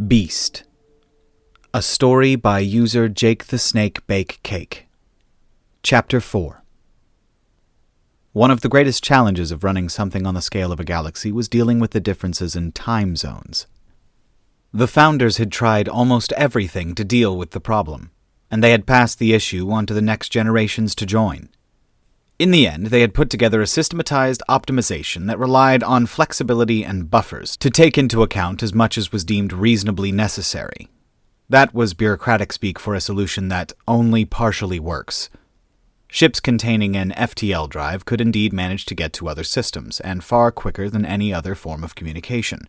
Beast. A story by user Jake the Snake Bake Cake. Chapter 4. One of the greatest challenges of running something on the scale of a galaxy was dealing with the differences in time zones. The founders had tried almost everything to deal with the problem, and they had passed the issue on to the next generations to join. In the end, they had put together a systematized optimization that relied on flexibility and buffers to take into account as much as was deemed reasonably necessary. That was bureaucratic speak for a solution that only partially works. Ships containing an FTL drive could indeed manage to get to other systems, and far quicker than any other form of communication.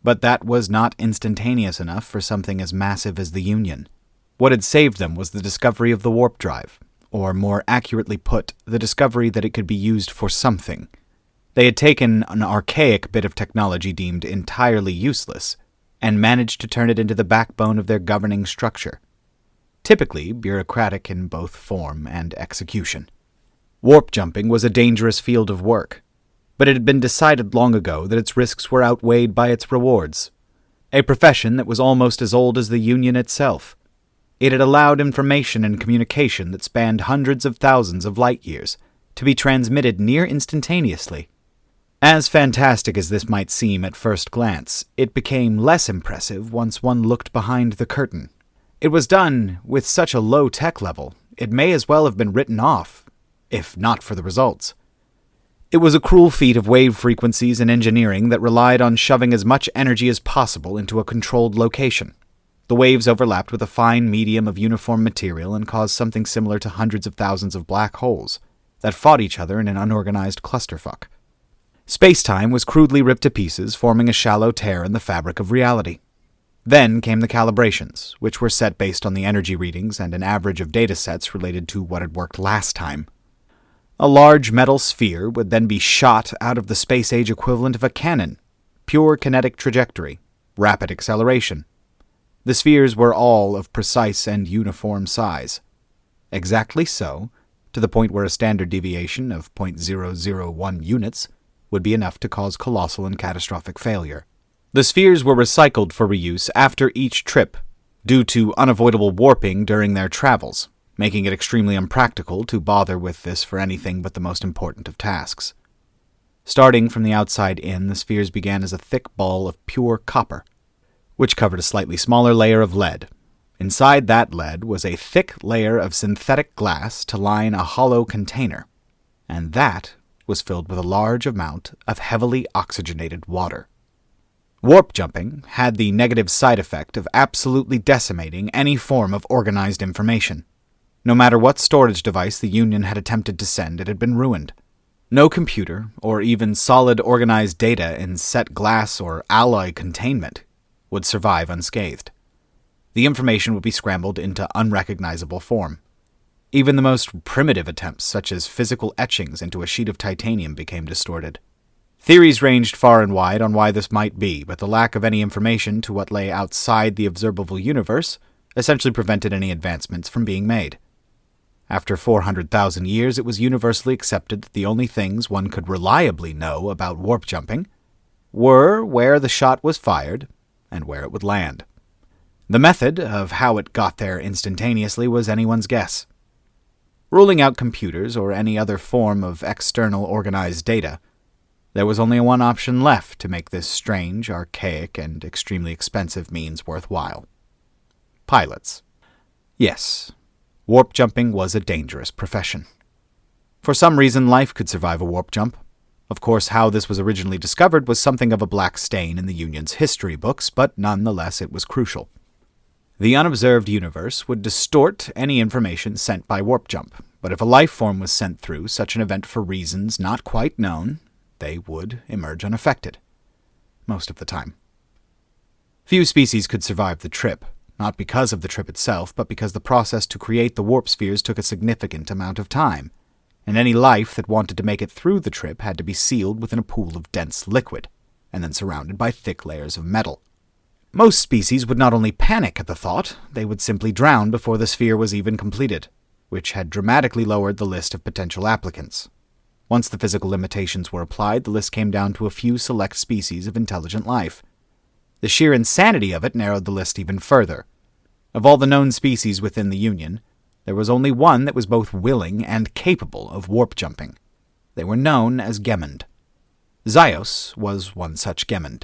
But that was not instantaneous enough for something as massive as the Union. What had saved them was the discovery of the warp drive, or more accurately put, the discovery that it could be used for something. They had taken an archaic bit of technology deemed entirely useless, and managed to turn it into the backbone of their governing structure. Typically bureaucratic in both form and execution. Warp jumping was a dangerous field of work, but it had been decided long ago that its risks were outweighed by its rewards. A profession that was almost as old as the Union itself. It had allowed information and communication that spanned hundreds of thousands of light years to be transmitted near instantaneously. As fantastic as this might seem at first glance, it became less impressive once one looked behind the curtain. It was done with such a low tech level, it may as well have been written off, if not for the results. It was a cruel feat of wave frequencies and engineering that relied on shoving as much energy as possible into a controlled location. The waves overlapped with a fine medium of uniform material and caused something similar to hundreds of thousands of black holes that fought each other in an unorganized clusterfuck. Space-time was crudely ripped to pieces, forming a shallow tear in the fabric of reality. Then came the calibrations, which were set based on the energy readings and an average of data sets related to what had worked last time. A large metal sphere would then be shot out of the space-age equivalent of a cannon, pure kinetic trajectory, rapid acceleration. The spheres were all of precise and uniform size. Exactly so, to the point where a standard deviation of 0.001 units would be enough to cause colossal and catastrophic failure. The spheres were recycled for reuse after each trip, due to unavoidable warping during their travels, making it extremely impractical to bother with this for anything but the most important of tasks. Starting from the outside in, the spheres began as a thick ball of pure copper, which covered a slightly smaller layer of lead. Inside that lead was a thick layer of synthetic glass to line a hollow container, and that was filled with a large amount of heavily oxygenated water. Warp jumping had the negative side effect of absolutely decimating any form of organized information. No matter what storage device the Union had attempted to send, it had been ruined. No computer, or even solid organized data in set glass or alloy containment, would survive unscathed. The information would be scrambled into unrecognizable form. Even the most primitive attempts, such as physical etchings into a sheet of titanium, became distorted. Theories ranged far and wide on why this might be, but the lack of any information to what lay outside the observable universe essentially prevented any advancements from being made. After 400,000 years, it was universally accepted that the only things one could reliably know about warp jumping were where the shot was fired and where it would land. The method of how it got there instantaneously was anyone's guess. Ruling out computers or any other form of external organized data, there was only one option left to make this strange, archaic, and extremely expensive means worthwhile. Pilots. Yes, warp jumping was a dangerous profession. For some reason, life could survive a warp jump. Of course, how this was originally discovered was something of a black stain in the Union's history books, but nonetheless it was crucial. The unobserved universe would distort any information sent by warp jump, but if a life form was sent through such an event for reasons not quite known, they would emerge unaffected. Most of the time. Few species could survive the trip, not because of the trip itself, but because the process to create the warp spheres took a significant amount of time, and any life that wanted to make it through the trip had to be sealed within a pool of dense liquid, and then surrounded by thick layers of metal. Most species would not only panic at the thought, they would simply drown before the sphere was even completed, which had dramatically lowered the list of potential applicants. Once the physical limitations were applied, the list came down to a few select species of intelligent life. The sheer insanity of it narrowed the list even further. Of all the known species within the Union, there was only one that was both willing and capable of warp jumping. They were known as Gemund. Zyos was one such Gemund.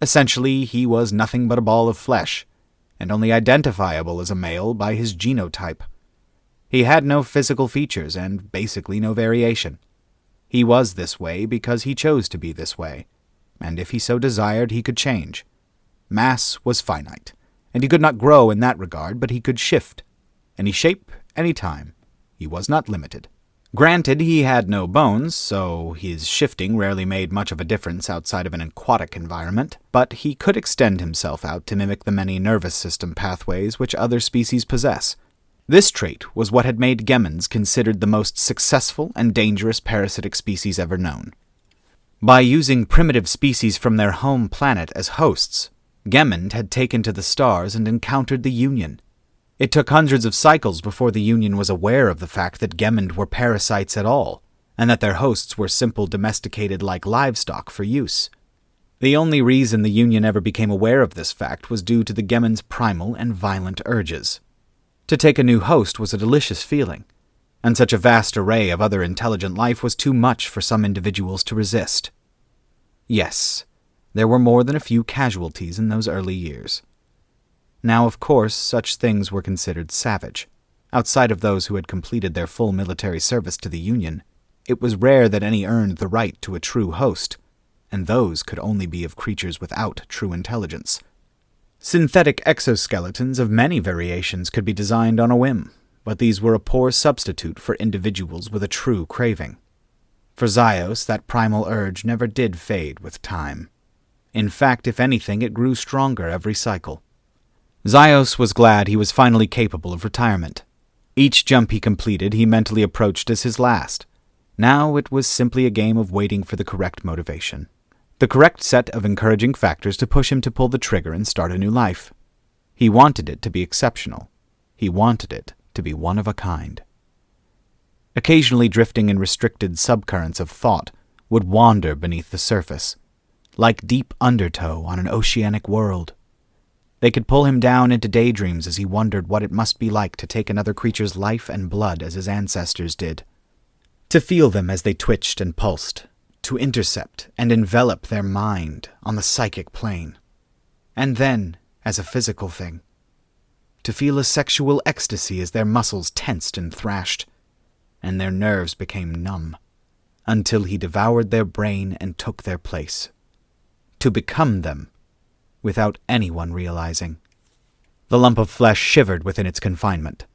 Essentially, he was nothing but a ball of flesh, and only identifiable as a male by his genotype. He had no physical features and basically no variation. He was this way because he chose to be this way, and if he so desired, he could change. Mass was finite, and he could not grow in that regard, but he could shift. Any shape, any time. He was not limited. Granted, he had no bones, so his shifting rarely made much of a difference outside of an aquatic environment, but he could extend himself out to mimic the many nervous system pathways which other species possess. This trait was what had made Gemunds considered the most successful and dangerous parasitic species ever known. By using primitive species from their home planet as hosts, Gemund had taken to the stars and encountered the Union. It took hundreds of cycles before the Union was aware of the fact that Gemund were parasites at all, and that their hosts were simple domesticated like livestock for use. The only reason the Union ever became aware of this fact was due to the Gemund's primal and violent urges. To take a new host was a delicious feeling, and such a vast array of other intelligent life was too much for some individuals to resist. Yes, there were more than a few casualties in those early years. Now, of course, such things were considered savage. Outside of those who had completed their full military service to the Union, it was rare that any earned the right to a true host, and those could only be of creatures without true intelligence. Synthetic exoskeletons of many variations could be designed on a whim, but these were a poor substitute for individuals with a true craving. For Zyos, that primal urge never did fade with time. In fact, if anything, it grew stronger every cycle. Zyos was glad he was finally capable of retirement. Each jump he completed he mentally approached as his last. Now it was simply a game of waiting for the correct motivation. The correct set of encouraging factors to push him to pull the trigger and start a new life. He wanted it to be exceptional. He wanted it to be one of a kind. Occasionally drifting in restricted subcurrents of thought would wander beneath the surface, like deep undertow on an oceanic world. They could pull him down into daydreams as he wondered what it must be like to take another creature's life and blood as his ancestors did. To feel them as they twitched and pulsed, to intercept and envelop their mind on the psychic plane. And then, as a physical thing, to feel a sexual ecstasy as their muscles tensed and thrashed, and their nerves became numb, until he devoured their brain and took their place. To become them, without anyone realizing. The lump of flesh shivered within its confinement.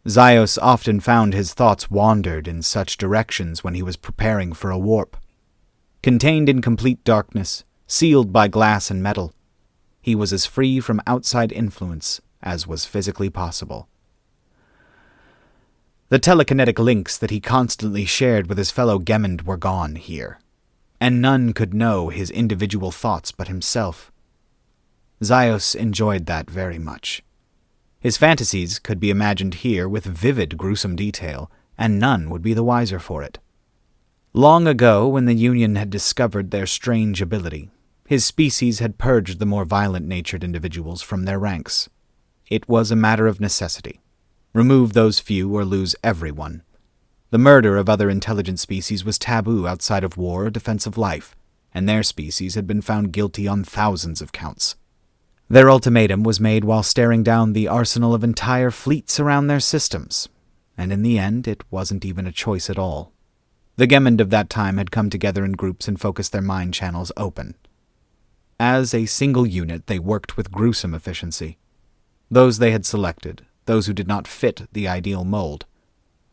Zyos often found his thoughts wandered in such directions when he was preparing for a warp. Contained in complete darkness, sealed by glass and metal, he was as free from outside influence as was physically possible. The telekinetic links that he constantly shared with his fellow Gemund were gone here, and none could know his individual thoughts but himself. Zyos enjoyed that very much. His fantasies could be imagined here with vivid, gruesome detail, and none would be the wiser for it. Long ago, when the Union had discovered their strange ability, his species had purged the more violent-natured individuals from their ranks. It was a matter of necessity. Remove those few or lose everyone. The murder of other intelligent species was taboo outside of war or defense of life, and their species had been found guilty on thousands of counts. Their ultimatum was made while staring down the arsenal of entire fleets around their systems, and in the end it wasn't even a choice at all. The Gemund of that time had come together in groups and focused their mind channels open. As a single unit, they worked with gruesome efficiency. Those they had selected, those who did not fit the ideal mold,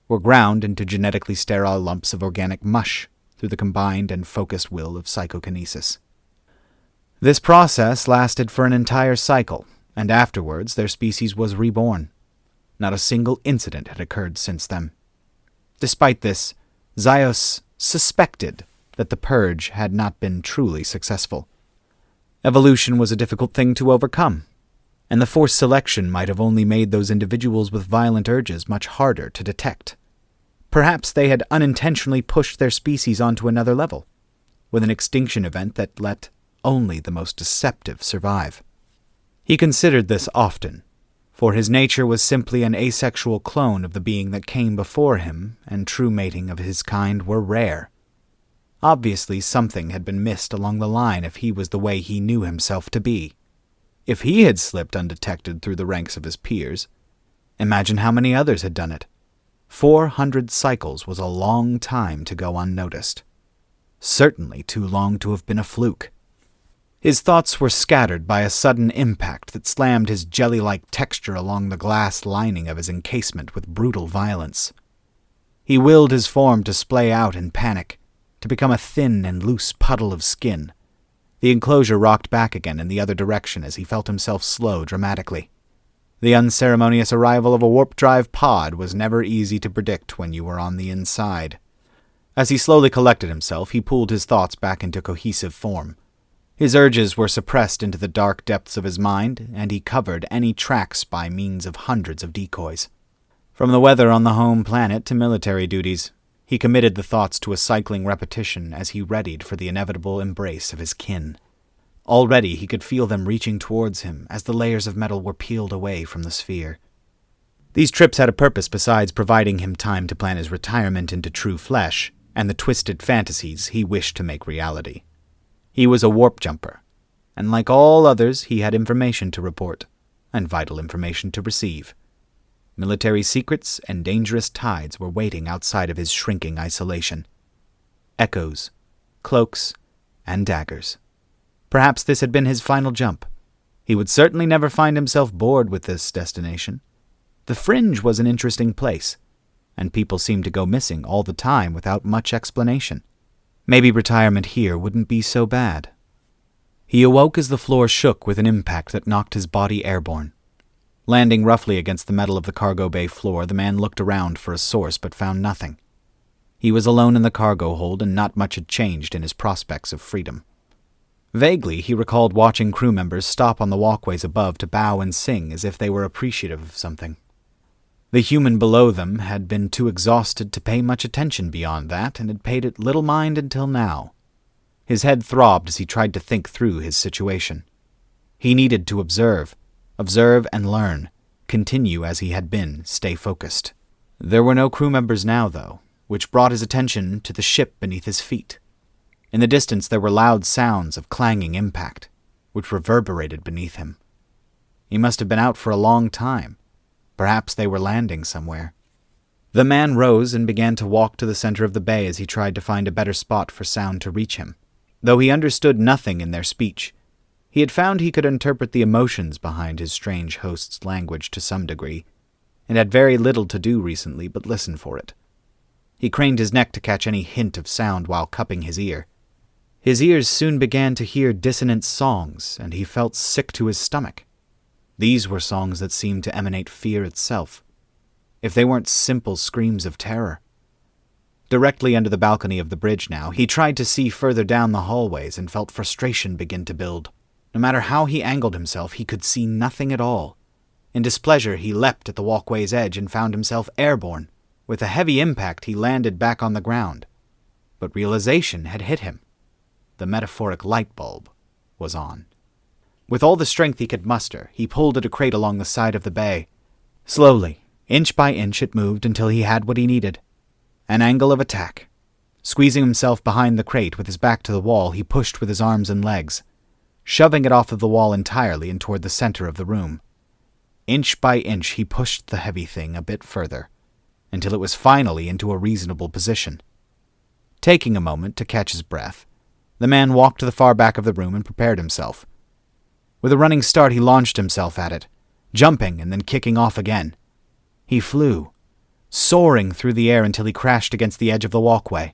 were ground into genetically sterile lumps of organic mush through the combined and focused will of psychokinesis. This process lasted for an entire cycle, and afterwards their species was reborn. Not a single incident had occurred since then. Despite this, Zyos suspected that the purge had not been truly successful. Evolution was a difficult thing to overcome, and the forced selection might have only made those individuals with violent urges much harder to detect. Perhaps they had unintentionally pushed their species onto another level, with an extinction event that let only the most deceptive survive. He considered this often, for his nature was simply an asexual clone of the being that came before him, and true mating of his kind were rare. Obviously something had been missed along the line if he was the way he knew himself to be. If he had slipped undetected through the ranks of his peers, imagine how many others had done it. 400 cycles was a long time to go unnoticed. Certainly too long to have been a fluke. His thoughts were scattered by a sudden impact that slammed his jelly-like texture along the glass lining of his encasement with brutal violence. He willed his form to splay out in panic, to become a thin and loose puddle of skin. The enclosure rocked back again in the other direction as he felt himself slow dramatically. The unceremonious arrival of a warp-drive pod was never easy to predict when you were on the inside. As he slowly collected himself, he pulled his thoughts back into cohesive form. His urges were suppressed into the dark depths of his mind, and he covered any tracks by means of hundreds of decoys. From the weather on the home planet to military duties, he committed the thoughts to a cycling repetition as he readied for the inevitable embrace of his kin. Already he could feel them reaching towards him as the layers of metal were peeled away from the sphere. These trips had a purpose besides providing him time to plan his retirement into true flesh and the twisted fantasies he wished to make reality. He was a warp jumper, and like all others he had information to report, and vital information to receive. Military secrets and dangerous tides were waiting outside of his shrinking isolation. Echoes, cloaks, and daggers. Perhaps this had been his final jump. He would certainly never find himself bored with this destination. The Fringe was an interesting place, and people seemed to go missing all the time without much explanation. Maybe retirement here wouldn't be so bad. He awoke as the floor shook with an impact that knocked his body airborne. Landing roughly against the metal of the cargo bay floor, the man looked around for a source but found nothing. He was alone in the cargo hold, and not much had changed in his prospects of freedom. Vaguely, he recalled watching crew members stop on the walkways above to bow and sing as if they were appreciative of something. The human below them had been too exhausted to pay much attention beyond that, and had paid it little mind until now. His head throbbed as he tried to think through his situation. He needed to observe and learn, continue as he had been, stay focused. There were no crew members now, though, which brought his attention to the ship beneath his feet. In the distance there were loud sounds of clanging impact, which reverberated beneath him. He must have been out for a long time. Perhaps they were landing somewhere. The man rose and began to walk to the center of the bay as he tried to find a better spot for sound to reach him. Though he understood nothing in their speech, he had found he could interpret the emotions behind his strange host's language to some degree, and had very little to do recently but listen for it. He craned his neck to catch any hint of sound while cupping his ear. His ears soon began to hear dissonant songs, and he felt sick to his stomach. These were songs that seemed to emanate fear itself, if they weren't simple screams of terror. Directly under the balcony of the bridge now, he tried to see further down the hallways and felt frustration begin to build. No matter how he angled himself, he could see nothing at all. In displeasure, he leapt at the walkway's edge and found himself airborne. With a heavy impact, he landed back on the ground. But realization had hit him. The metaphoric light bulb was on. With all the strength he could muster, he pulled at a crate along the side of the bay. Slowly, inch by inch, it moved until he had what he needed. An angle of attack. Squeezing himself behind the crate with his back to the wall, he pushed with his arms and legs, shoving it off of the wall entirely and toward the center of the room. Inch by inch, he pushed the heavy thing a bit further, until it was finally into a reasonable position. Taking a moment to catch his breath, the man walked to the far back of the room and prepared himself. With a running start, he launched himself at it, jumping and then kicking off again. He flew, soaring through the air until he crashed against the edge of the walkway.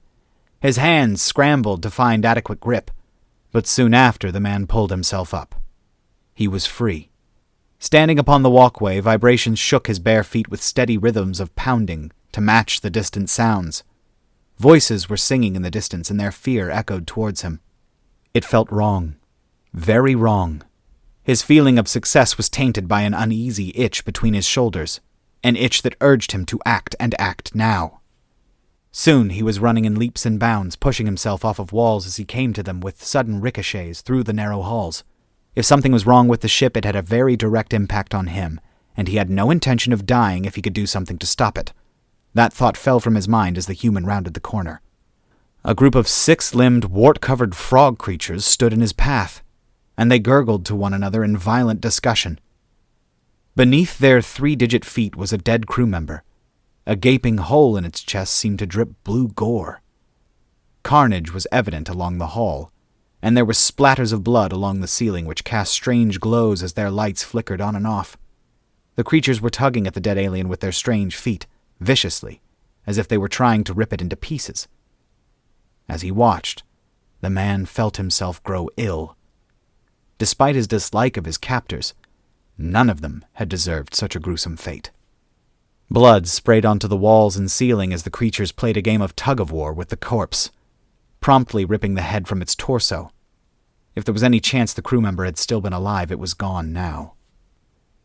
His hands scrambled to find adequate grip, but soon after the man pulled himself up. He was free. Standing upon the walkway, vibrations shook his bare feet with steady rhythms of pounding to match the distant sounds. Voices were singing in the distance, and their fear echoed towards him. It felt wrong. Very wrong. His feeling of success was tainted by an uneasy itch between his shoulders, an itch that urged him to act and act now. Soon he was running in leaps and bounds, pushing himself off of walls as he came to them with sudden ricochets through the narrow halls. If something was wrong with the ship, it had a very direct impact on him, and he had no intention of dying if he could do something to stop it. That thought fell from his mind as the human rounded the corner. A group of 6-limbed, wart-covered frog creatures stood in his path, and they gurgled to one another in violent discussion. Beneath their 3-digit feet was a dead crew member. A gaping hole in its chest seemed to drip blue gore. Carnage was evident along the hall, and there were splatters of blood along the ceiling which cast strange glows as their lights flickered on and off. The creatures were tugging at the dead alien with their strange feet, viciously, as if they were trying to rip it into pieces. As he watched, the man felt himself grow ill. Despite his dislike of his captors, none of them had deserved such a gruesome fate. Blood sprayed onto the walls and ceiling as the creatures played a game of tug-of-war with the corpse, promptly ripping the head from its torso. If there was any chance the crew member had still been alive, it was gone now.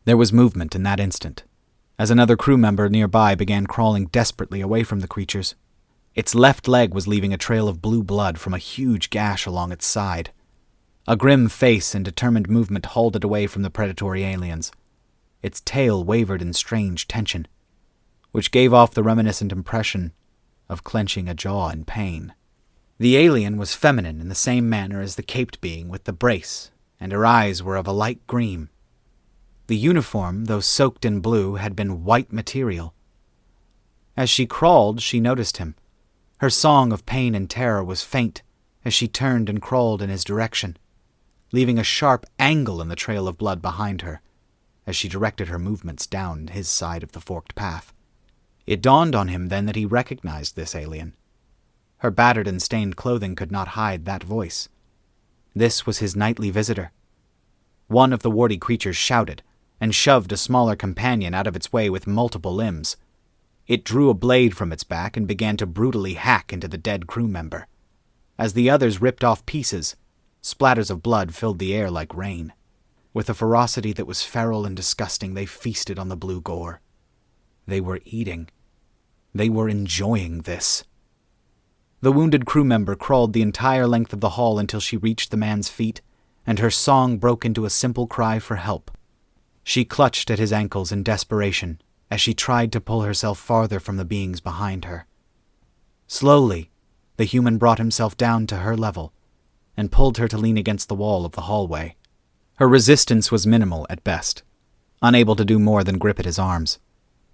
There was movement in that instant, as another crew member nearby began crawling desperately away from the creatures. Its left leg was leaving a trail of blue blood from a huge gash along its side. A grim face and determined movement hauled it away from the predatory aliens. Its tail wavered in strange tension, which gave off the reminiscent impression of clenching a jaw in pain. The alien was feminine in the same manner as the caped being with the brace, and her eyes were of a light green. The uniform, though soaked in blue, had been white material. As she crawled, she noticed him. Her song of pain and terror was faint as she turned and crawled in his direction, leaving a sharp angle in the trail of blood behind her as she directed her movements down his side of the forked path. It dawned on him then that he recognized this alien. Her battered and stained clothing could not hide that voice. This was his nightly visitor. One of the warty creatures shouted and shoved a smaller companion out of its way with multiple limbs. It drew a blade from its back and began to brutally hack into the dead crew member. As the others ripped off pieces, splatters of blood filled the air like rain. With a ferocity that was feral and disgusting, they feasted on the blue gore. They were eating. They were enjoying this. The wounded crew member crawled the entire length of the hall until she reached the man's feet, and her song broke into a simple cry for help. She clutched at his ankles in desperation as she tried to pull herself farther from the beings behind her. Slowly, the human brought himself down to her level and pulled her to lean against the wall of the hallway. Her resistance was minimal at best, unable to do more than grip at his arms.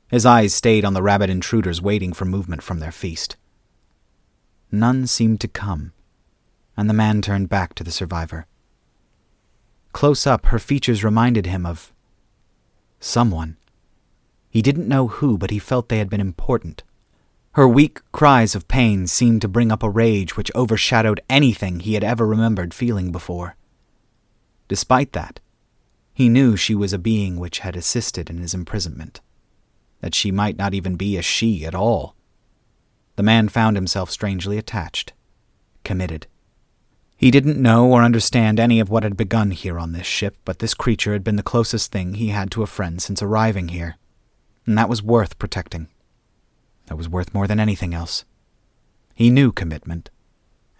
His eyes stayed on the rabid intruders waiting for movement from their feast. None seemed to come, and the man turned back to the survivor. Close up, her features reminded him of someone. He didn't know who, but he felt they had been important. Her weak cries of pain seemed to bring up a rage which overshadowed anything he had ever remembered feeling before. Despite that, he knew she was a being which had assisted in his imprisonment, that she might not even be a she at all. The man found himself strangely attached, committed. He didn't know or understand any of what had begun here on this ship, but this creature had been the closest thing he had to a friend since arriving here, and that was worth protecting. That was worth more than anything else. He knew commitment,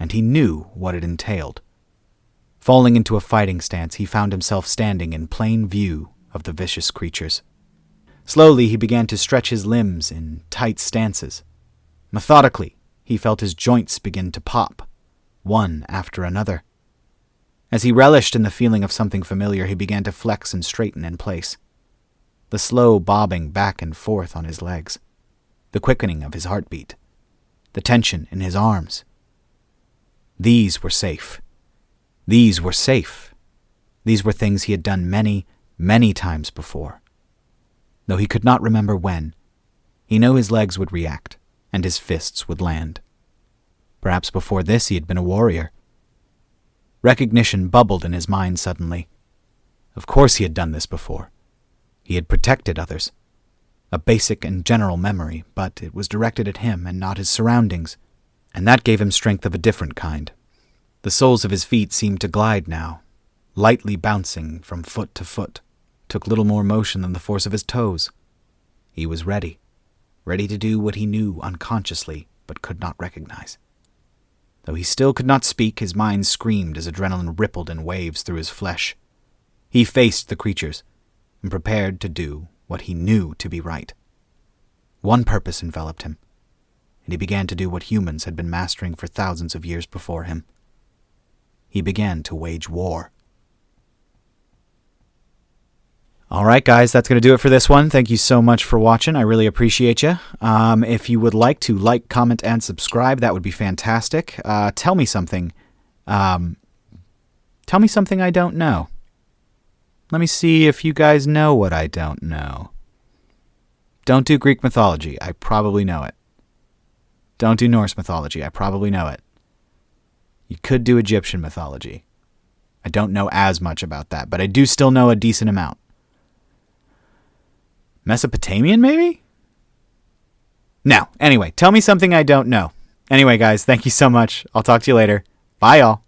and he knew what it entailed. Falling into a fighting stance, he found himself standing in plain view of the vicious creatures. Slowly, he began to stretch his limbs in tight stances. Methodically, he felt his joints begin to pop, one after another. As he relished in the feeling of something familiar, he began to flex and straighten in place. The slow bobbing back and forth on his legs, the quickening of his heartbeat, the tension in his arms. These were safe. These were safe. These were things he had done many, many times before. Though he could not remember when, he knew his legs would react, and his fists would land. Perhaps before this he had been a warrior. Recognition bubbled in his mind suddenly. Of course he had done this before. He had protected others. A basic and general memory, but it was directed at him and not his surroundings, and that gave him strength of a different kind. The soles of his feet seemed to glide now, lightly bouncing from foot to foot, took little more motion than the force of his toes. He was ready to do what he knew unconsciously but could not recognize. Though he still could not speak, his mind screamed as adrenaline rippled in waves through his flesh. He faced the creatures and prepared to do what he knew to be right. One purpose enveloped him, and he began to do what humans had been mastering for thousands of years before him. He began to wage war. All right, guys, that's going to do it for this one. Thank you so much for watching. I really appreciate you. If you would like to like, comment, and subscribe, that would be fantastic. Tell me something. Tell me something I don't know. Let me see if you guys know what I don't know. Don't do Greek mythology. I probably know it. Don't do Norse mythology. I probably know it. You could do Egyptian mythology. I don't know as much about that, but I do still know a decent amount. Mesopotamian, maybe? No. Anyway, tell me something I don't know. Anyway, guys, thank you so much. I'll talk to you later. Bye, y'all.